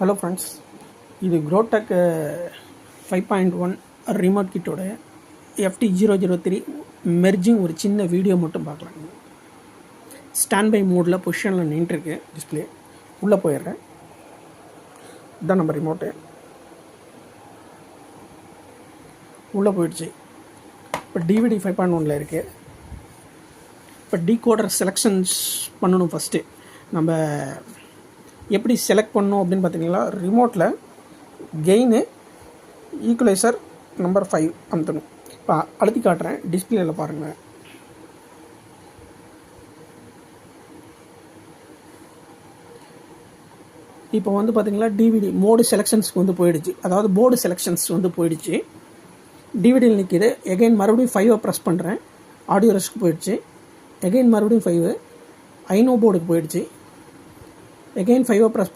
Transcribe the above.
Hello friends, இது க்ரோடெக் 5.1 remote கிட்டோட FT003 merging ஒரு சின்ன வீடியோ மட்டும் பார்க்கலாங்க. ஸ்டாண்ட் பை மோடில் பொசிஷனில் நின்றுருக்கு டிஸ்பிளே. உள்ளே போயிடுறேன். இதுதான் நம்ம ரிமோட்டு. உள்ளே போயிடுச்சு. இப்போ DVD 5.1 இருக்குது. இப்போ டீகோடர் செலெக்ஷன்ஸ் பண்ணணும். ஃபஸ்ட்டு நம்ம எப்படி செலக்ட் பண்ணணும் அப்படின்னு பார்த்தீங்கன்னா, ரிமோட்டில் கெயினு ஈக்குவலைசர் நம்பர் 5 அமுத்தணும். இப்போ அழுத்தி காட்டுறேன், டிஸ்பிளேயில் பாருங்கள். இப்போ வந்து பார்த்தீங்கன்னா DVD மோடு செலெக்ஷன்ஸ்க்கு வந்து போயிடுச்சு. அதாவது போர்டு செலெக்ஷன்ஸ் வந்து போயிடுச்சு. டிவிடியில் நிற்கிது. எகைன் மறுபடியும் 5 ப்ரெஸ் பண்ணுறேன். ஆடியோ ரெஸ்க்கு போயிடுச்சு. எகைன் மறுபடியும் 5 ஐனோ போர்டுக்கு போயிடுச்சு. Again 5 press